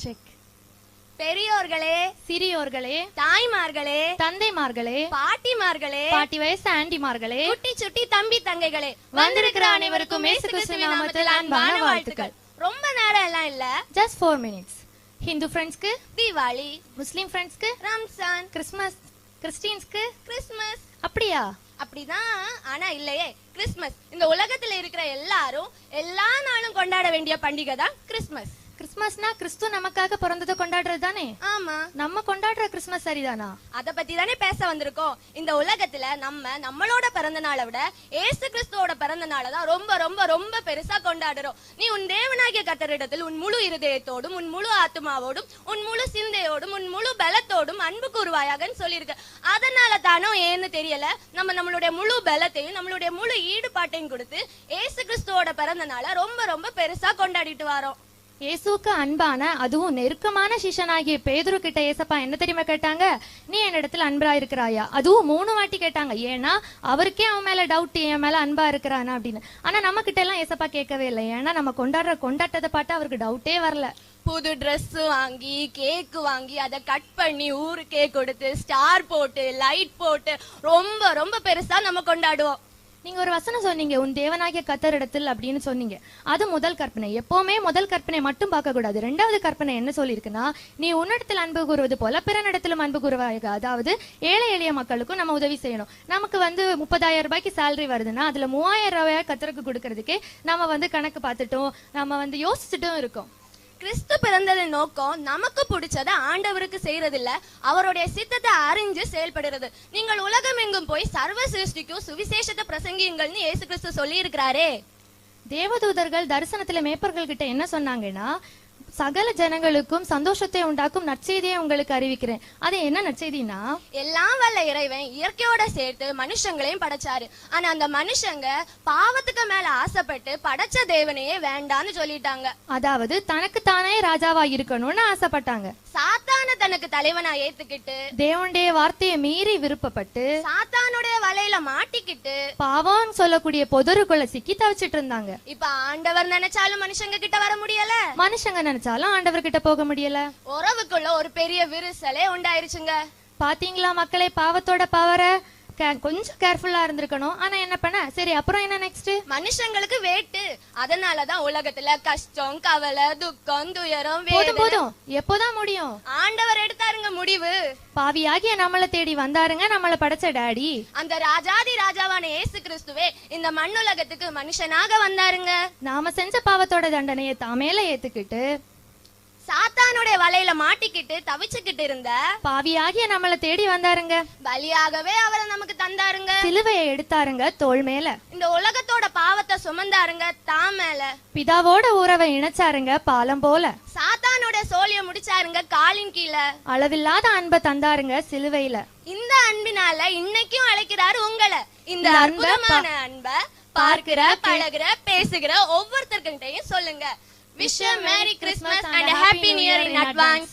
Check. பெரியோர்களே, சிறியோர்களே, தாய்மார்களே, தந்தைமார்களே, பாட்டிமார்களே, பாட்டி வயசு ஆண்டிமார்களே, குட்டி சுட்டி தம்பி தங்கைகளே, வந்திருக்கிற அனைவருக்கும் இயேசு கிறிஸ்துவின் நாமத்தில் அன்பான வாழ்த்துக்கள். ரொம்ப நேரம் எல்லாம் இல்ல, just 4 minutes. ஹிந்து ஃப்ரெண்ட்ஸ்க்கு தீபாவளி, முஸ்லிம் ஃப்ரெண்ட்ஸ்க்கு ரம்ஜான், கிறிஸ்மஸ், கிறிஸ்டியன்ஸ்க்கு கிறிஸ்மஸ். அப்படியா? அப்படிதான். ஆனா இல்லையே, கிறிஸ்மஸ் இந்த உலகத்துல இருக்கிற எல்லாரும் எல்லா நாளும் கொண்டாட வேண்டிய பண்டிகை தான் கிறிஸ்மஸ். கிறிஸ்மஸ்னா கிறிஸ்து நமக்காக பிறந்ததை கொண்டாடுறது தானே? ஆமா. நம்ம கொண்டாடுற கிறிஸ்மஸ் சரிதானா? அத பத்தி தானே பேச வந்திருக்கோம். இந்த உலகத்துல நம்மளோட பிறந்த நாளை விட ஏசு கிறிஸ்துவோட பிறந்த நாளை தான் ரொம்ப ரொம்ப ரொம்ப பெருசா கொண்டாடுறோம். நீ உன் தேவனாகிய கர்த்தரிடத்தில் உன் முழு இருதயத்தோடும், உன் முழு ஆத்மாவோடும், உன் முழு சிந்தையோடும், உன் முழு பலத்தோடும் அன்பு கூறுவாயாகன்னு சொல்லியிருக்கு. அதனால தானோ ஏன்னு தெரியல, நம்மளுடைய முழு பலத்தையும் நம்மளுடைய முழு ஈடுபாட்டையும் கொடுத்து ஏசு கிறிஸ்துவோட பிறந்த நாளை ரொம்ப ரொம்ப பெருசா கொண்டாடிட்டு வரோம். இயேசுவுக்கு அன்பான அதுவும் நெருக்கமான சிஷ்யனாகிய பேதுரு கிட்ட ஏசப்பா என்ன தெரியுமா கேட்டாங்க? நீ என்னிடத்துல அன்பா இருக்கிறாயா? அதுவும் 3 வாட்டி கேட்டாங்க. ஏன்னா அவருக்கே அவன் மேல டவுட், என் மேல அன்பா இருக்கிறானா அப்படின்னு. ஆனா நம்ம கிட்ட எல்லாம் ஏசப்பா கேட்கவே இல்லை. ஏன்னா நம்ம கொண்டாட்டத்தை பார்த்து அவருக்கு டவுட்டே வரல. புது ட்ரெஸ் வாங்கி, கேக் வாங்கி, அதை கட் பண்ணி ஊருக்கே கொடுத்து, ஸ்டார் போட்டு, லைட் போட்டு ரொம்ப ரொம்ப பெருசா நம்ம கொண்டாடுவோம். நீங்க ஒரு வசனம் சொன்னீங்க, உன் தேவனாகிய கர்த்தரிடத்தில் அப்படின்னு சொன்னீங்க. அது முதல் கற்பனை. எப்பவுமே முதல் கற்பனை மட்டும் பார்க்க கூடாது. 2வது கற்பனை என்ன சொல்லியிருக்குன்னா, நீ உன்னிடத்தில் அன்பு கூறுவது போல பிறனிடத்திலும் அன்பு கூறுவாயாக. அதாவது ஏழை எளிய மக்களுக்கும் நம்ம உதவி செய்யணும். நமக்கு 30,000 ரூபாய்க்கு சேலரி வருதுன்னா அதுல 3,000 ரூபாய் கர்த்தருக்கு கொடுக்கறதுக்கே நம்ம கணக்கு பார்த்துட்டோம், நம்ம யோசிச்சுட்டும் இருக்கோம். கிறிஸ்து பிறந்ததின் நோக்கம் நமக்கு பிடிச்சத ஆண்டவருக்கு செய்யறதில்ல, அவருடைய சித்தத்தை அறிஞ்சு செயல்படுறது. நீங்கள் உலகம் எங்கும் போய் சர்வ சிருஷ்டிக்கும் சுவிசேஷத்தை பிரசங்கியுங்கள்னு இயேசு கிறிஸ்து சொல்லி இருக்கிறாரே. தேவதூதர்கள் தரிசனத்துல மேய்ப்பர்கள் கிட்ட என்ன சொன்னாங்கன்னா, சகல ஜனங்களுக்கும் சந்தோஷத்தை உண்டாக்கும் நற்செய்தியை உங்களுக்கு அறிவிக்கிறேன். அது என்ன நற்செய்தினா, எல்லாம் வல்ல இறைவன் இயற்கையோட சேர்த்து மனுஷங்களையும் படைச்சாரு. ஆனா அந்த மனுஷங்க பாவத்துக்கு மேல ஆசைப்பட்டு படைச்ச தேவனையே வேண்டான்னு சொல்லிட்டாங்க. அதாவது தனக்கு தானே ராஜாவா இருக்கணும்னு ஆசைப்பட்டாங்க. சாத்தான தனக்கு தலைவனா ஏத்துக்கிட்டு, தேவனுடைய வார்த்தையை மீறி விருப்பப்பட்டு, சாத்தானுடைய வலையில மாட்டிக்கிட்டு, பாவம் சொல்லக்கூடிய பொதருக்குள்ள சிக்கி தவிச்சிட்டு இருந்தாங்க. இப்ப ஆண்டவர் நினைச்சாலும் மனுஷங்க கிட்ட வர முடியல, மனுஷங்க நினைச்சாலும் ஆண்டவர் கிட்ட போக முடியல. உறவுக்குள்ள ஒரு பெரிய விரிசலே உண்டாயிருச்சுங்க. பாத்தீங்களா மக்களே, பாவத்தோட பவரை கொஞ்சம் கேர்ஃபுல்லா இருந்திருக்கணும். ஆனா என்ன பண்ண, சரி அப்புறம் என்ன நெக்ஸ்ட்? மனுஷங்களுக்கு வேட்டு. அதனாலதான் உலகத்துல கஷ்டம், கவலை, துக்கம், துயரம். போதும், எப்போதான் முடியும்? ஆண்டவர் எடுத்தாருங்க முடிவு. பாவியாகிய நம்மளை தேடி வந்தாருங்க, நம்மளை படைச்ச டாடி. அந்த ராஜாதி ராஜாவான இயேசு கிறிஸ்துவே இந்த மண்ணுலகத்துக்கு மனுஷனாக வந்தாருங்க. நாம செஞ்ச பாவத்தோட தண்டனையை தாமேல ஏத்துக்கிட்டு, சாத்தானுடைய வலையில மாட்டிக்கிட்டு தவிச்சுக்கிட்டு இருந்த பாவியாகிய நம்மளை தேடி வந்தாருங்க. பலியாகவே அவரை நமக்கு தந்தாருங்க. சிலுவையை எடுத்தாருங்க தோள் மேல. இந்த உலகத்தோட பாவத்தை சுமந்தாருங்க தான் மேல. பிதாவோட உறவை இணைச்சாருங்க பாலம் போல. சாத்தானுடைய சோழிய முடிச்சாருங்க காலின் கீழே. அளவில்லாத அன்பை தந்தாருங்க சிலுவையில. இந்த அன்பினால இன்னைக்கும் அழைக்கிறாரு உங்களை. இந்த அற்புதமான அன்பை பார்க்கிற, பழகுற, பேசுகிற ஒவ்வொருத்தர்கிட்டையும் சொல்லுங்க. Wish you a Merry Christmas and a Happy New Year in advance.